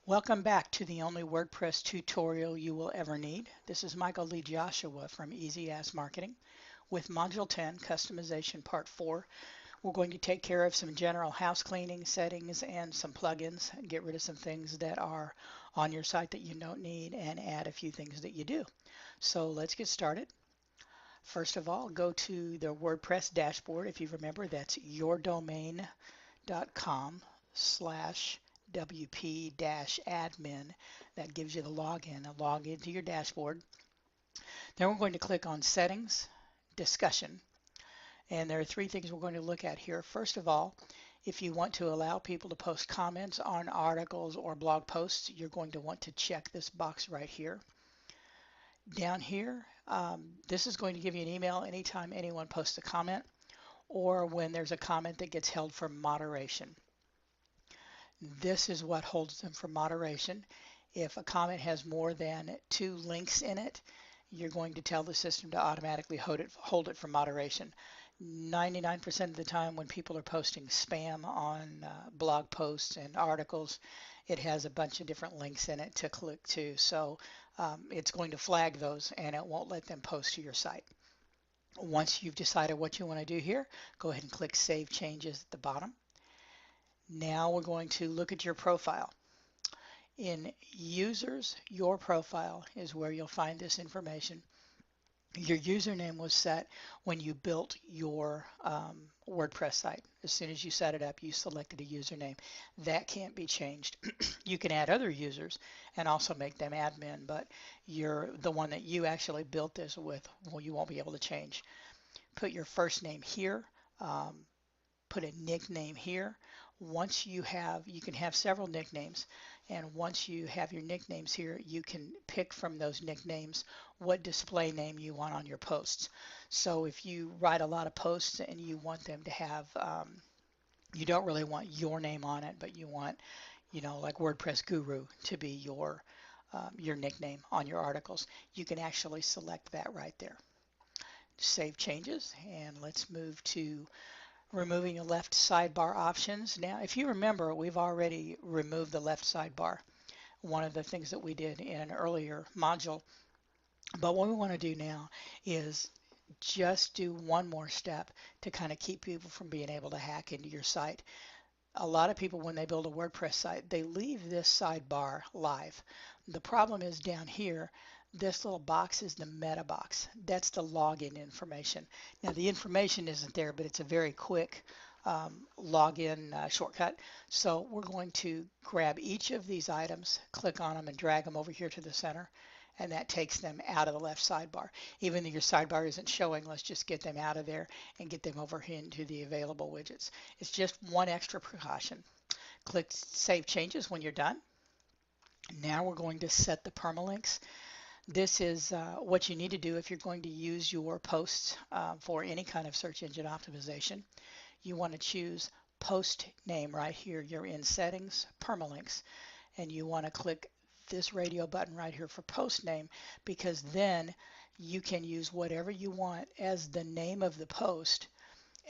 Welcome back to the only WordPress tutorial you will ever need. This is Michael Lee Joshua from Easy As Marketing with Module 10, Customization Part 4. We're going to take care of some general house cleaning settings and some plugins, get rid of some things that are on your site that you don't need and add a few things that you do. So let's get started. First of all, go to the WordPress dashboard. If you remember, that's yourdomain.com/wp-admin. That gives you the login and log into your dashboard. Then we're going to click on Settings, Discussion. And there are three things we're going to look at here. First of all, if you want to allow people to post comments on articles or blog posts, you're going to want to check this box right here. Down here, this is going to give you an email anytime anyone posts a comment or when there's a comment that gets held for moderation. This is what holds them for moderation. If a comment has more than 2 links in it, you're going to tell the system to automatically hold it for moderation. 99% of the time when people are posting spam on blog posts and articles, it has a bunch of different links in it to click to. So it's going to flag those and it won't let them post to your site. Once you've decided what you want to do here, go ahead and click Save Changes at the bottom. Now we're going to look at your profile. In Users, your profile is where you'll find this information. Your username was set when you built your WordPress site. As soon as you set it up, you selected a username. That can't be changed. You can add other users and also make them admin, but the one that you actually built this with, well, you won't be able to change. Put your first name here. Put a nickname here. Once you can have several nicknames, and once you have your nicknames here, you can pick from those nicknames what display name you want on your posts. So if you write a lot of posts and you want them to have, you don't really want your name on it, but you want, like WordPress Guru to be your nickname on your articles, you can actually select that right there. Save changes, and let's move to removing the left sidebar options. Now, if you remember, we've already removed the left sidebar, one of the things that we did in an earlier module. But what we want to do now is just do one more step to kind of keep people from being able to hack into your site. A lot of people, when they build a WordPress site, they leave this sidebar live. The problem is down here, this little box is the meta box. That's the login information. Now the information isn't there, but it's a very quick login shortcut. So we're going to grab each of these items, click on them and drag them over here to the center, and that takes them out of the left sidebar. Even though your sidebar isn't showing, let's just get them out of there and get them over into the available widgets. It's just one extra precaution. Click Save Changes when you're done. Now we're going to set the permalinks. This is what you need to do if you're going to use your posts for any kind of search engine optimization. You want to choose post name right here. You're in Settings, Permalinks, and you want to click this radio button right here for post name, because then you can use whatever you want as the name of the post,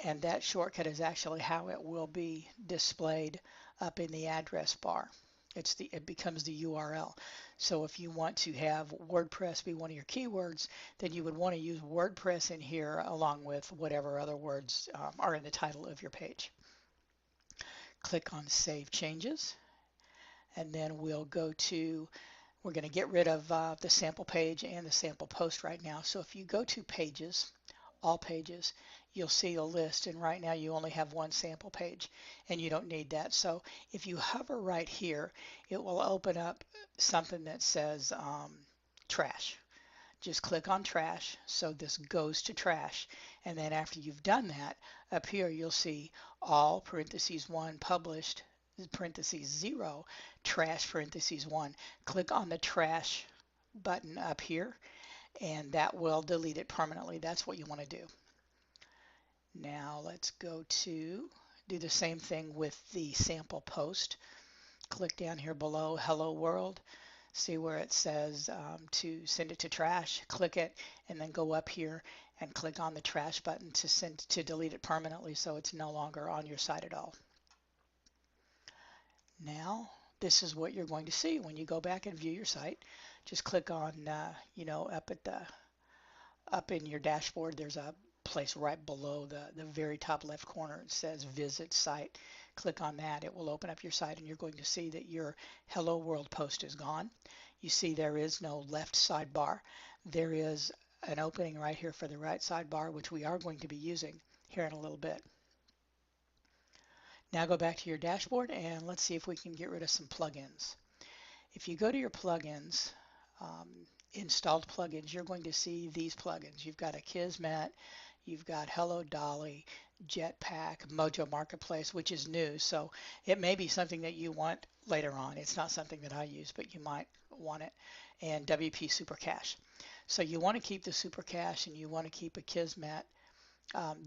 and that shortcut is actually how it will be displayed up in the address bar. It becomes the URL. So if you want to have WordPress be one of your keywords, then you would want to use WordPress in here along with whatever other words are in the title of your page. Click on Save Changes, and then we're going to get rid of the sample page and the sample post right now. So if you go to Pages, All Pages, you'll see a list, and right now you only have one sample page and you don't need that. So if you hover right here, it will open up something that says trash. Just click on trash, so this goes to trash, and then after you've done that, up here you'll see all (1) published (0) trash (1). Click on the trash button up here and that will delete it permanently. That's what you want to do. Now let's go to do the same thing with the sample post. Click down here below Hello World. See where it says to send it to trash. Click it and then go up here and click on the trash button to delete it permanently, so it's no longer on your site at all. Now this is what you're going to see when you go back and view your site. Just click on, up in your dashboard, there's a place right below the very top left corner. It says Visit Site. Click on that. It will open up your site, and you're going to see that your Hello World post is gone. You see there is no left sidebar. There is an opening right here for the right sidebar, which we are going to be using here in a little bit. Now go back to your dashboard, and let's see if we can get rid of some plugins. If you go to your plugins, installed plugins, you're going to see these plugins. You've got akismet, you've got Hello Dolly, Jetpack, Mojo Marketplace, which is new, so it may be something that you want later on. It's not something that I use, but you might want it. And WP Super Cache. So you want to keep the Super Cache, and you want to keep akismet.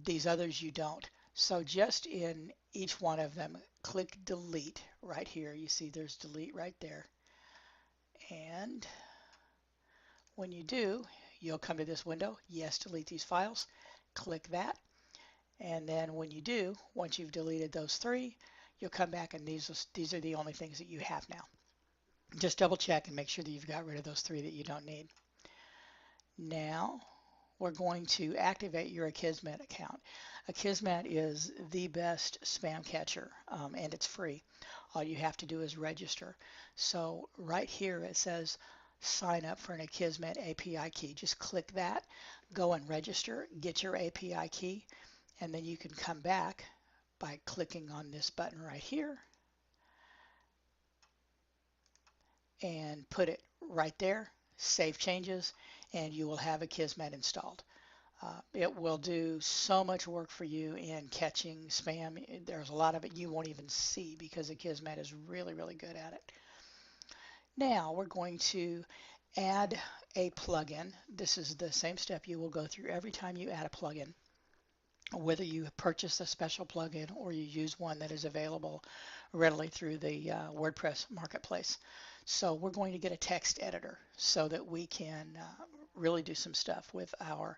These others you don't. So just in each one of them, click delete right here. You see there's delete right there. And when you do, you'll come to this window. Yes, delete these files. Click that. And then when you do, once you've deleted those three, you'll come back, and these are the only things that you have now. Just double check and make sure that you've got rid of those three that you don't need. Now we're going to activate your akismet account. Akismet is the best spam catcher, and it's free. All you have to do is register. So right here it says sign up for an akismet API key. Just click that, go and register, get your API key, and then you can come back by clicking on this button right here and put it right there, save changes, and you will have akismet installed. It will do so much work for you in catching spam. There's a lot of it you won't even see because akismet is really, really good at it. Now we're going to add a plugin. This is the same step you will go through every time you add a plugin, whether you purchase a special plugin or you use one that is available readily through the WordPress marketplace. So we're going to get a text editor so that we can really do some stuff with our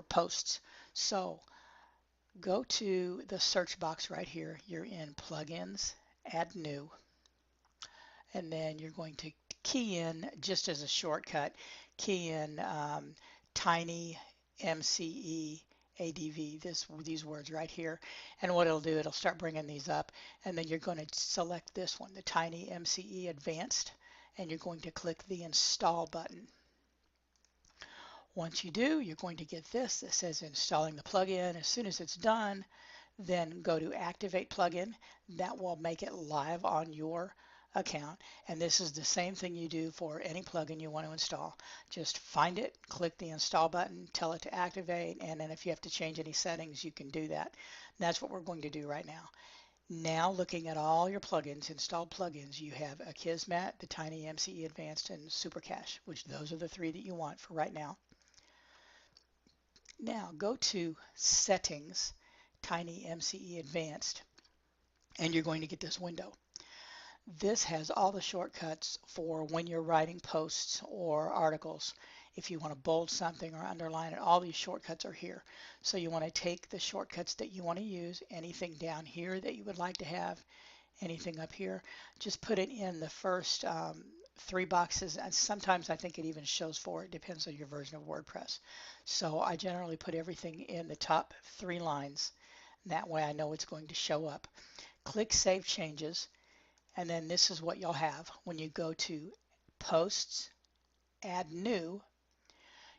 posts. So go to the search box right here. You're in Plugins, Add New, and then you're going to key in, just as a shortcut, key in TinyMCE ADV, these words right here, and what it'll do, it'll start bringing these up, and then you're going to select this one, the TinyMCE Advanced, and you're going to click the Install button. Once you do, you're going to get this that says installing the plugin. As soon as it's done, then go to Activate Plugin. That will make it live on your account. And this is the same thing you do for any plugin you want to install. Just find it, click the Install button, tell it to activate, and then if you have to change any settings, you can do that. And that's what we're going to do right now. Now, looking at all your plugins, installed plugins, you have akismet, the TinyMCE Advanced, and Super Cache, which those are the three that you want for right now. Now go to Settings, TinyMCE Advanced, and you're going to get this window. This has all the shortcuts for when you're writing posts or articles. If you want to bold something or underline it, all these shortcuts are here. So you want to take the shortcuts that you want to use, anything down here that you would like to have, anything up here, just put it in the first three boxes, and sometimes I think it even shows four. It depends on your version of WordPress. So I generally put everything in the top three lines. That way I know it's going to show up. Click Save Changes, and then this is what you'll have. When you go to Posts, Add New,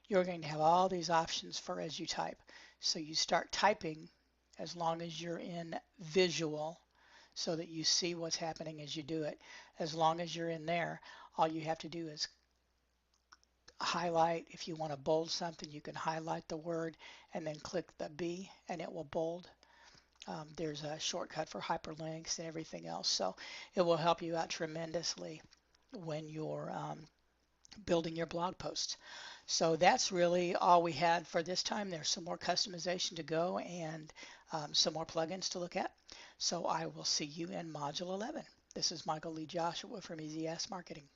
you're going to have all these options for as you type. So you start typing as long as you're in visual so that you see what's happening as you do it. As long as you're in there, all you have to do is highlight. If you want to bold something, you can highlight the word and then click the B and it will bold. There's a shortcut for hyperlinks and everything else, so it will help you out tremendously when you're building your blog posts. So that's really all we had for this time. There's some more customization to go and some more plugins to look at. So I will see you in Module 11. This is Michael Lee Joshua from Easy Ask Marketing.